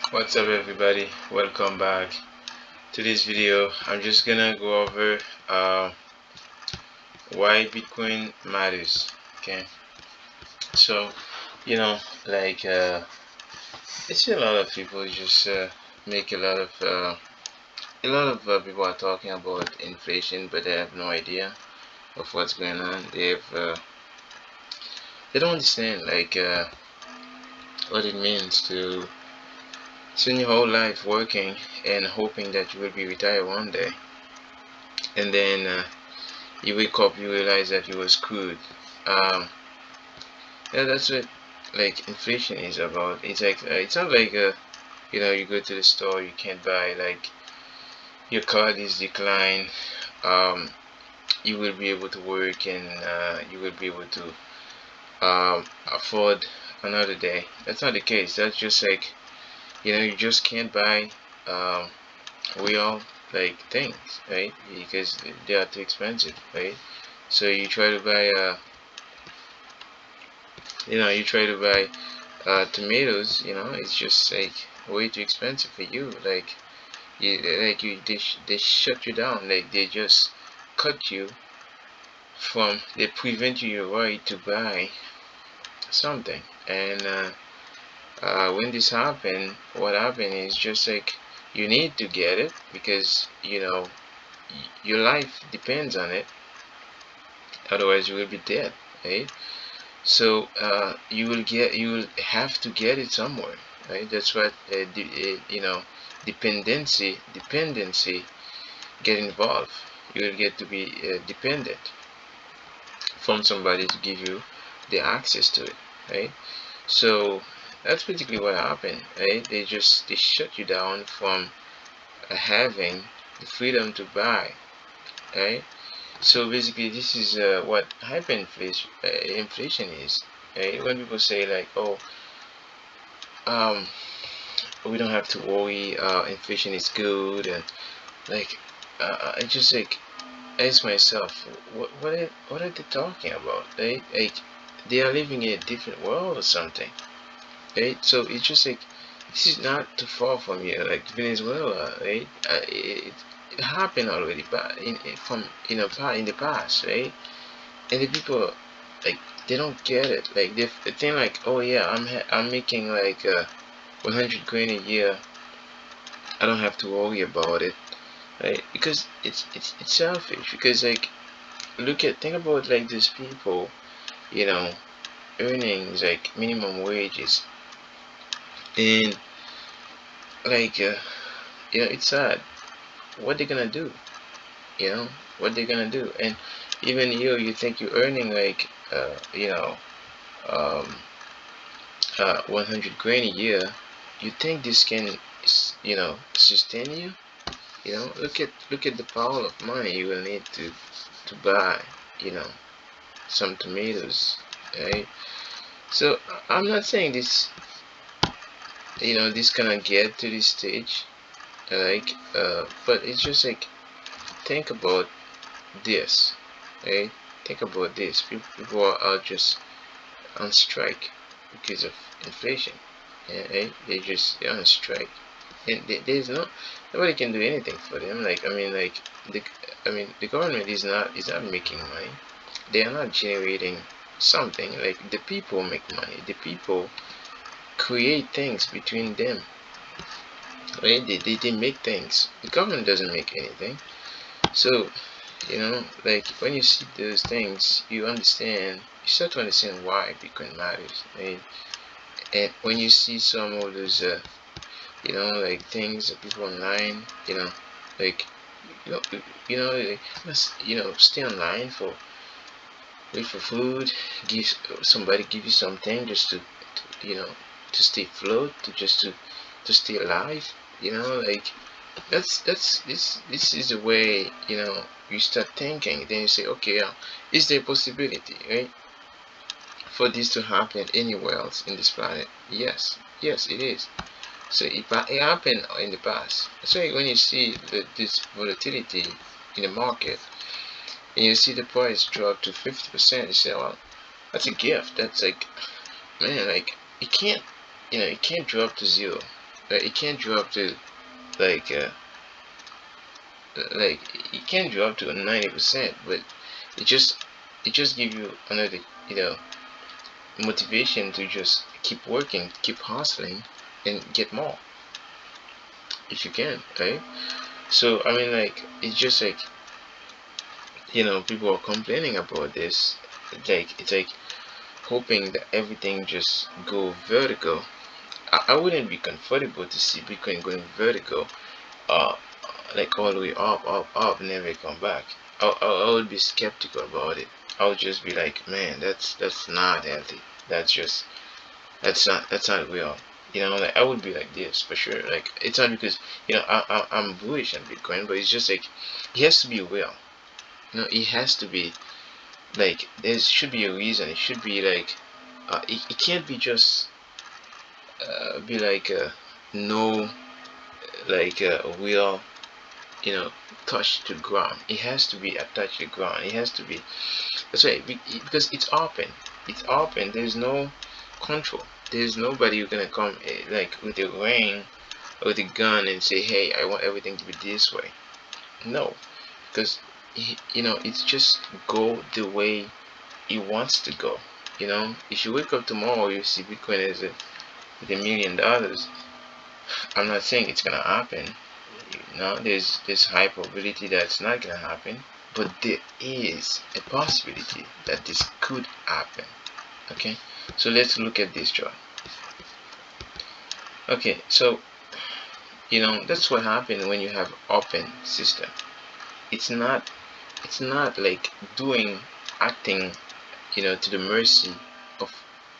What's up, everybody? Welcome back to this video. I'm just gonna go over why Bitcoin matters. Okay, so like I see a lot of people just make a lot of people are talking about inflation, but they have no idea of what's going on. They don't understand what it means to spend your whole life working and hoping that you will be retired one day, and then you wake up, you realize that you were screwed. Um, yeah, that's what like inflation is about. It's like it's not like you go to the store, you can't buy, like your card is declined. Um, you will be able to work, and you will be able to afford another day. That's not the case. That's just like you just can't buy um, real like things, right? Because they are too expensive, right? So you try to buy tomatoes, it's just like way too expensive for you. Like they shut you down. Like they just cut you from. They prevent you your right to buy something. And when this happen, what happened is just like you need to get it because your life depends on it. Otherwise, you will be dead, right? So you will have to get it somewhere, right? That's what dependency get involved. You will get to be dependent from somebody to give you the access to it, right? So that's basically what happened, right? They shut you down from having the freedom to buy, right? So basically, this is what inflation is. Right? When people say like, "Oh, um, we don't have to worry, inflation is good," and like, I just like ask myself, what are they talking about? Right? Like, they are living in a different world or something, right? So it's just like this is not too far from here, like Venezuela, right? It happened already, but in the past, right? And the people like they don't get it. Like they think like, oh yeah, I'm making like 100 grand a year. I don't have to worry about it, right? Because it's selfish. Because like think about like these people, you know, earnings like minimum wages, and like it's sad. What they gonna do? You know what they gonna do? And even you think you're earning like um 100 grand a year, you think this can sustain you? Look at the power of money you will need to buy you know some tomatoes, right? So I'm not saying this gonna get to this stage, like but it's just like think about this, right? Think about this. People are just on strike because of inflation, right? They're on strike, and there's nobody can do anything for them. Like the the government is not making money. They are not generating something. Like the people make money. The people create things between them, right? They make things. The government doesn't make anything. So like when you see those things, you start to understand why Bitcoin matters, right? And when you see some of those like things that people online, like you know like, stay online for wait for food, give somebody give you something just to stay afloat, to stay alive, like this is the way you start thinking. Then you say, okay, is there a possibility, right, for this to happen anywhere else in this planet? Yes, it is. So it happened in the past. So when you see this volatility in the market, and you see the price drop to 50%, you say, well, that's a gift. That's like, man, like it can't drop to zero. it can't drop to like like it can drop to 90%, but it just give you another, you know, motivation to just keep working, keep hustling, and get more if you can, right? So I mean, like, it's just like, you know, people are complaining about this. It's like hoping that everything just go vertical. I wouldn't be comfortable to see Bitcoin going vertical, uh, like all the way up, never come back. I would be skeptical about it. I would just be like, man, that's not healthy. That's just that's not real. You know, like I would be like this for sure. Like it's not because, you know, I'm bullish on Bitcoin, but it's just like it has to be real. You know, it has to be like there should be a reason. It should be like it can't be just be like no like a real, you know, touch to ground. It has to be attached to ground. It has to be, that's right, because it's open. It's open. There's no control. There's nobody who's gonna come like with a ring or with a gun and say, hey, I want everything to be this way. No, because you know, it's just go the way it wants to go. You know, if you wake up tomorrow, you see Bitcoin as with $1 million. I'm not saying it's gonna happen. You know, there's this high probability that it's not gonna happen, but there is a possibility that this could happen. Okay, so let's look at this chart. Okay, so you know, that's what happens when you have open system. It's not like doing acting, you know, to the mercy of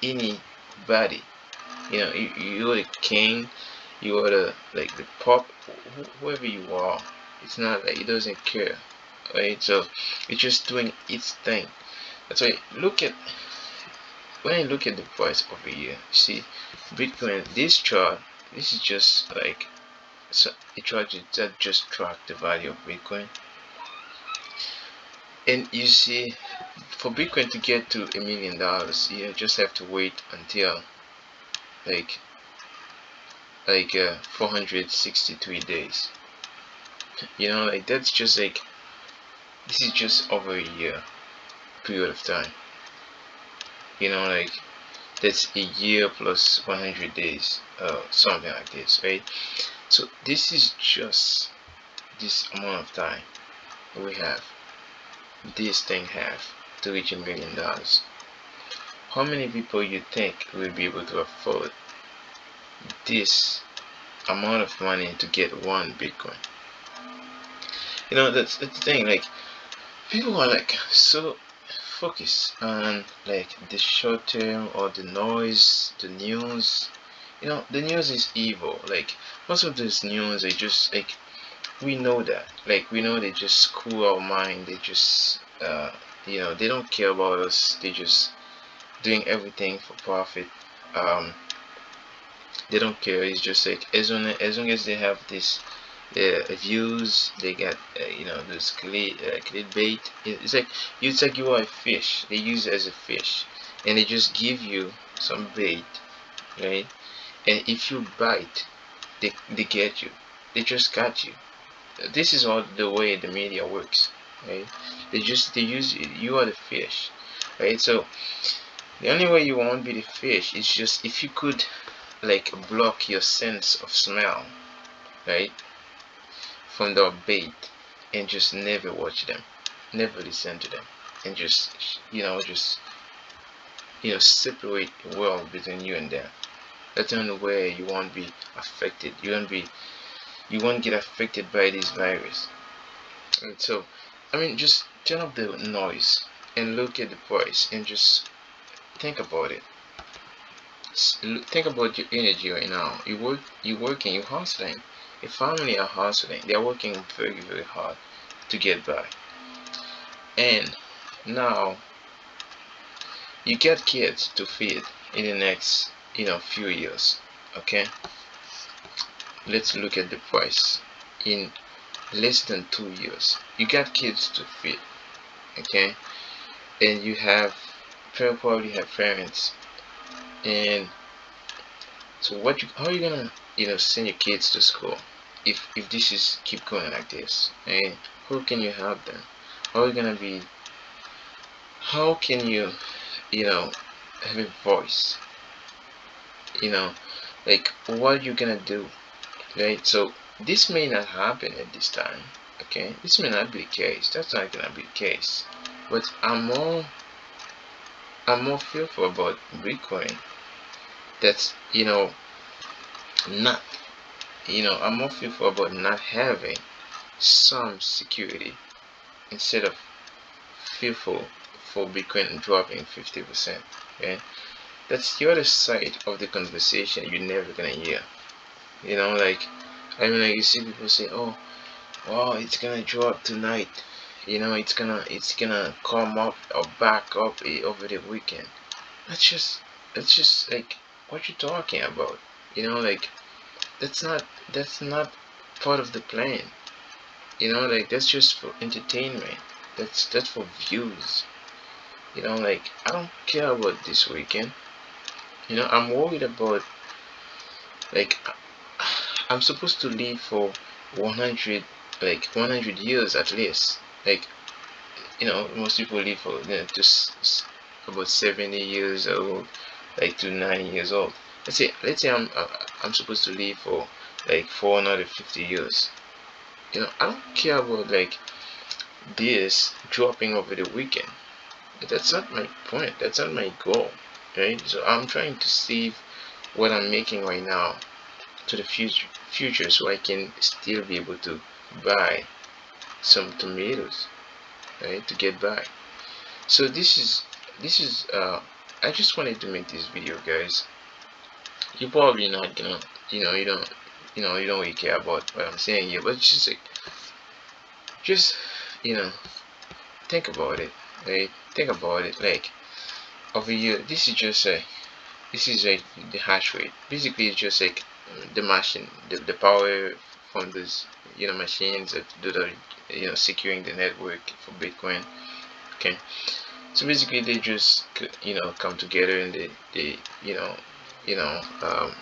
anybody. You know, you're the king, you are the like the pop, whoever you are. It's not like it doesn't care, right? So it's just doing its thing. That's why look at, when I look at the price over here, see Bitcoin, this chart, this is just like, so a chart that just track the value of Bitcoin. And you see, for Bitcoin to get to $1 million, you just have to wait until like 463 days. You know, like that's just like, this is just over a year period of time. You know, like that's a year plus 100 days, something like this, right? So this is just this amount of time we have, this thing have to reach $1 million. How many people you think will be able to afford this amount of money to get one Bitcoin? You know, that's the thing. Like people are like so focused on like the short term or the noise, the news. You know, the news is evil. Like most of this news, they just like, we know that. Like we know they just screw our mind. They just you know, they don't care about us. They just doing everything for profit. Um, they don't care. It's just like as long as they have this views, they get you know, this clickbait. It's like, it's like you are a fish. They use it as a fish, and they just give you some bait, right? And if you bite, they get you. They just got you. This is all the way the media works, right? They use you. You are the fish, right? So the only way you won't be the fish is just if you could like block your sense of smell, right, from the bait, and just never watch them, never listen to them, and just, you know, just, you know, separate the world between you and them. That's the only way you won't be affected. You won't get affected by this virus. And so, I mean, just turn off the noise and look at the price and just think about it. Think about your energy right now. You're working, you're hustling. Your family are hustling. They're working very, very hard to get by. And now you get kids to feed in the next, you know, few years. Okay, let's look at the price in less than 2 years. You got kids to feed. Okay, and you have probably have parents. And so how are you gonna send your kids to school, if this is keep going like this, and how can you help them? How are you gonna be? How can you, you know, have a voice? You know, like what are you gonna do, right? So this may not happen at this time. Okay, this may not be the case. That's not gonna be the case. But I'm more fearful about Bitcoin. That's not I'm more fearful about not having some security instead of fearful for Bitcoin dropping 50%. Okay, that's the other side of the conversation you're never gonna hear. Like like you see people say, "Oh, wow, it's gonna drop tonight." It's gonna come up or back up over the weekend. That's just like what you're talking about. Like that's not part of the plan. Like that's just for entertainment. That's for views. Like I don't care about this weekend. I'm worried about, like, I'm supposed to live for 100 100 years at least. Like, most people live for just about 70 years old, like to 90 years old. Let's say I'm supposed to live for like 450 years. I don't care about like this dropping over the weekend. That's not my point. That's not my goal, right? So I'm trying to save what I'm making right now to the future, so I can still be able to buy some tomatoes, right, to get by. So this is I just wanted to make this video, guys. You're probably not gonna, you don't really care about what I'm saying here, but just like, just you know think about it, right? Think about it. Like, over here, this is like the hash rate. Basically, it's just like the machine, the power from those machines that are securing the network for Bitcoin. Okay, so basically they just come together, and they you know um,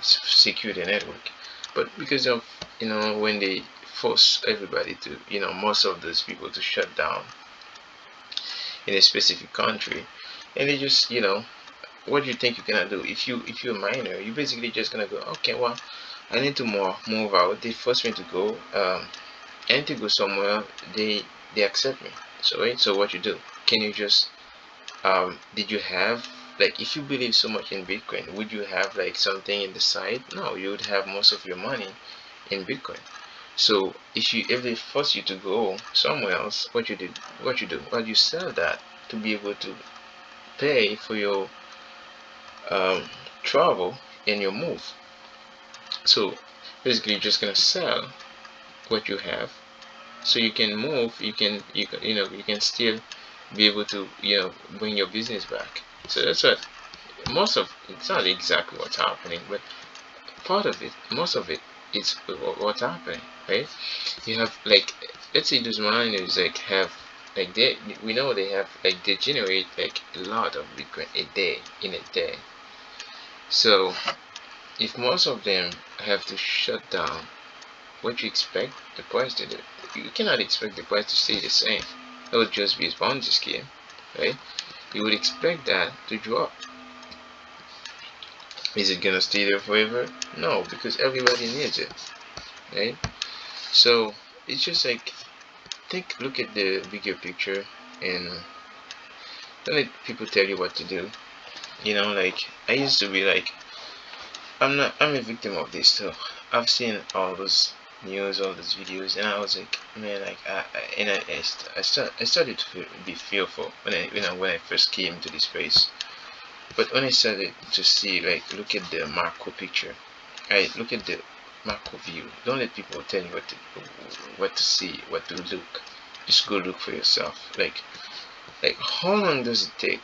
secure the network. But because of when they force everybody to most of those people to shut down in a specific country, and they just what do you think you're gonna do? If you're a miner, you're basically just gonna go, okay, well, I need to move out. They force me to go. I need to go somewhere. They accept me. So, right. So what you do? Can you just did you have, like, if you believe so much in Bitcoin, would you have like something in the side? No, you would have most of your money in Bitcoin. So if they force you to go somewhere else, what you do? Well, you sell that to be able to pay for your um, travel and your move. So basically, you're just gonna sell what you have, so you can move. You can still be able to bring your business back. So that's what most of. It's not exactly what's happening, but part of it, most of it, is what's happening, right? You have, like, let's say those miners like have, like, we know they have, like, they generate like a lot of Bitcoin a day, in a day. So if most of them have to shut down, what you expect the price to do? You cannot expect the price to stay the same. That would just be a Ponzi scheme, right? You would expect that to drop. Is it gonna stay there forever? No, because everybody needs it, right? So it's just like, look at the bigger picture, and don't let people tell you what to do. Like, I used to be like, I'm a victim of this too. I've seen all those news, all those videos, and I was like, man, like, I started to be fearful when I first came to this place. But when I started to see, like, look at the macro picture, right? Look at the macro view. Don't let people tell you what to see, what to look. Just go look for yourself. Like, how long does it take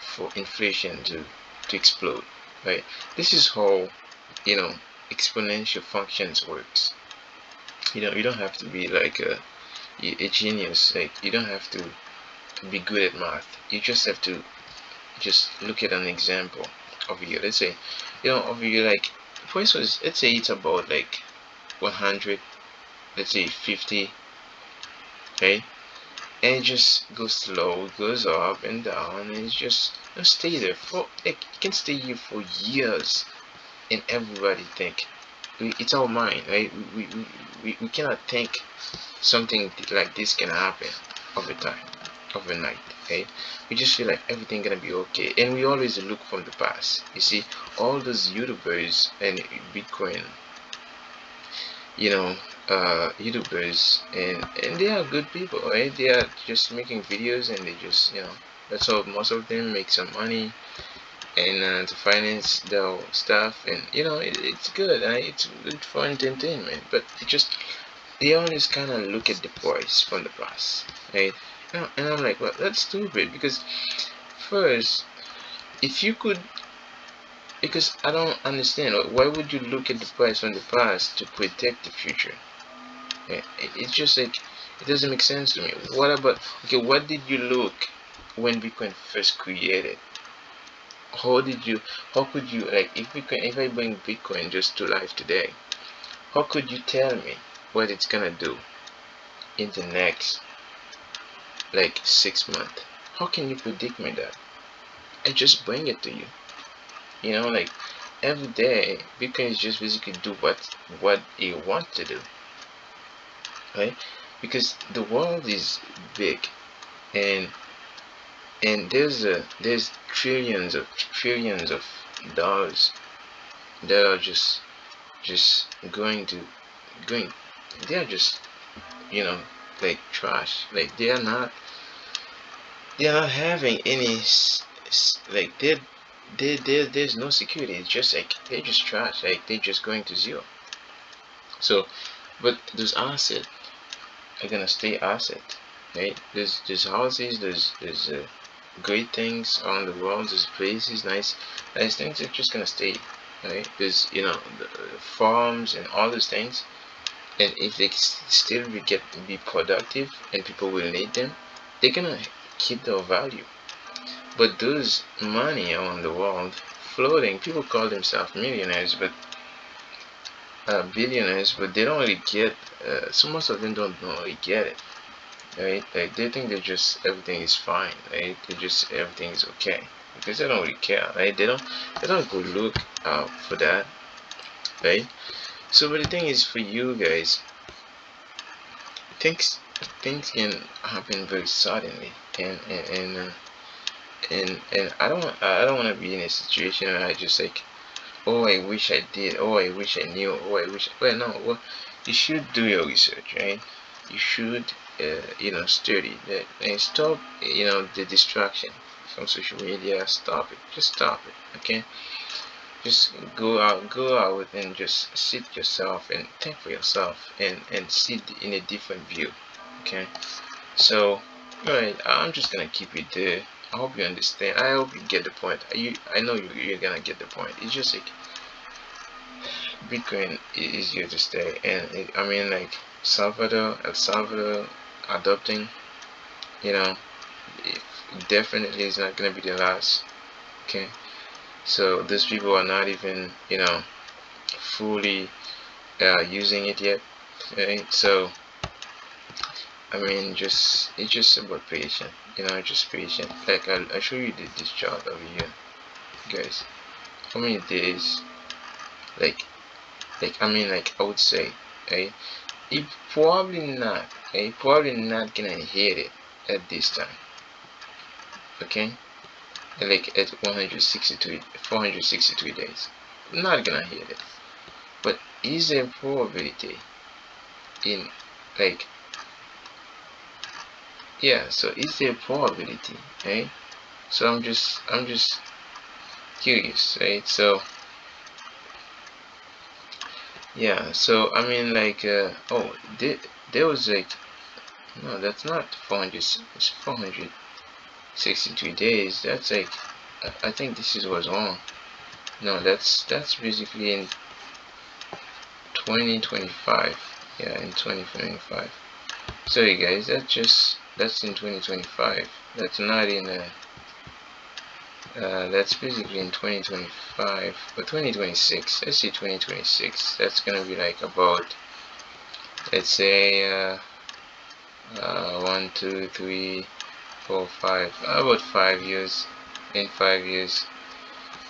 for inflation to explode, right? This is how exponential functions works. You don't have to be like a genius. Like, you don't have to be good at math. You just have to just look at an example over here. Let's say you know, over here, like for instance, let's say it's about like 100, let's say 50, okay, and it just goes slow, it goes up and down, and it's just, you know, stay there for like, it can stay here for years, and everybody think it's our mind, right? We cannot think something like this can happen over time, overnight, right? We just feel like everything gonna be okay, and we always look from the past. You see, all those YouTubers and Bitcoin, you know, YouTubers, and they are good people, right? They are just making videos, and they just, you know, that's how most of them make some money, and to finance their stuff, and you know, it's good, right? It's good for entertainment, but it just, they always kind of look at the price from the past, right? And I'm like, well, that's stupid, because first, if you could, because I don't understand, why would you look at the price from the past to predict the future? It's just like, it doesn't make sense to me. What about, okay, what did you look when Bitcoin first created? How did you, how could you, like, if Bitcoin, if I bring Bitcoin just to life today, how could you tell me what it's gonna do in the next like 6 months? How can you predict me that? I just bring it to you. You know, like every day, Bitcoin is just basically do what it wants to do, right? Because the world is big, and there's trillions of dollars that are just going, they are just, you know, like trash. Like they are not having any like there's no security. It's just like they're just trash. Like they're just going to zero. So, but those assets are gonna stay asset, right? There's houses, there's great things around the world. There's places, nice things are just gonna stay, right? There's, you know, the farms and all those things, and if they still be productive and people will need them, they're gonna keep their value. But those money around the world floating, people call themselves millionaires, but billionaires, but they don't really get. So most of them don't really get it, right? Like they think they just everything is fine, right? They just everything is okay because they don't really care, right? They don't go look out for that, right? So, but the thing is, for you guys, things things can happen very suddenly, and I don't want to be in a situation where I just like, oh, I wish I did, oh, I wish I knew, oh, I wish. Well, no, well, you should do your research, right? You should, study that and stop, the distraction from social media. Stop it. Just stop it. Okay. Just go out and just sit yourself and think for yourself and see in a different view. Okay. So, alright, I'm just gonna keep it there. I hope you understand. I hope you get the point. I know you're gonna get the point. It's just like Bitcoin is here to stay, and I mean, like El Salvador adopting, you know, it definitely is not gonna be the last. Okay, so those people are not even, fully using it yet. Okay, so I mean, it's just about patient, just patient. Like I'll show you this chart over here, guys. How many days? Like, I mean, like I would say, right? It probably not, probably not gonna hit it at this time, okay? Like at 163, 463 days, not gonna hit it. But is there probability in, like, yeah? So is there probability, right? So I'm just curious, right? So yeah, so I mean, like, oh, there was like, no, that's not 400, it's 463 days. That's like, I think this is what's wrong. No, that's basically in 2025. Yeah, in 2025. Sorry guys, that's in 2025. That's not in That's basically in 2025 or 2026. Let's see, 2026. That's gonna be like about, let's say, 1, 2, 3, 4, 5, about 5 years. In 5 years,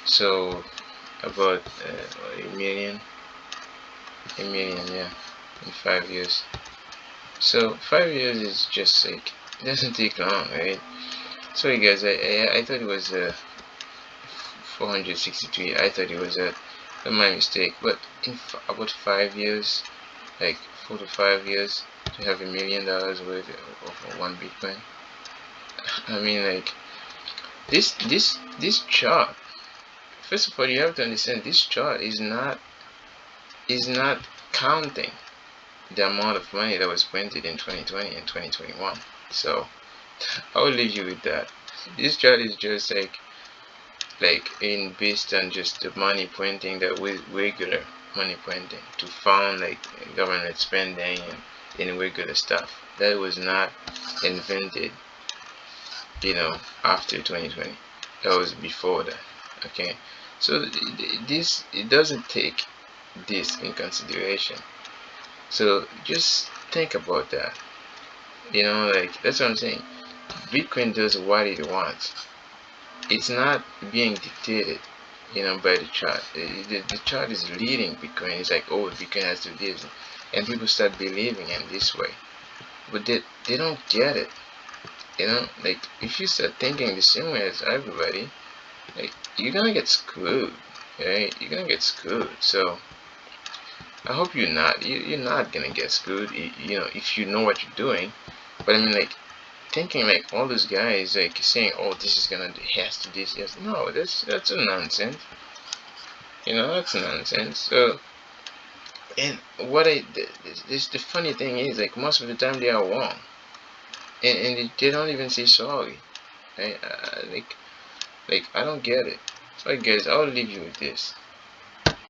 so about a million, yeah, in 5 years. So 5 years is just like, it doesn't take long, right? Sorry guys, I thought it was 463. I thought it was my mistake. But in about 5 years, like 4 to 5 years, to have $1 million worth of one Bitcoin. I mean, like this chart. First of all, you have to understand this chart is not counting the amount of money that was printed in 2020 and 2021. So I will leave you with that. This chart is just like in based on just the money printing, that with regular money printing to fund like government spending and in regular stuff. That was not invented, after 2020. That was before that. Okay, so this, it doesn't take this in consideration. So just think about that. Like that's what I'm saying. Bitcoin does what it wants. It's not being dictated, by the chart. The chart is leading Bitcoin. It's like, oh, Bitcoin has to do this, and people start believing in this way, but they don't get it. Like if you start thinking the same way as everybody, like you're gonna get screwed. Right? You're gonna get screwed. So I hope you're not gonna get screwed. If you know what you're doing. But I mean, like thinking like all those guys like saying, oh, this is gonna do, has to this, yes, no, that's a nonsense. That's nonsense. So, and the funny thing is, like most of the time they are wrong, and they don't even say sorry. Right? Like I don't get it. So guys, I'll leave you with this.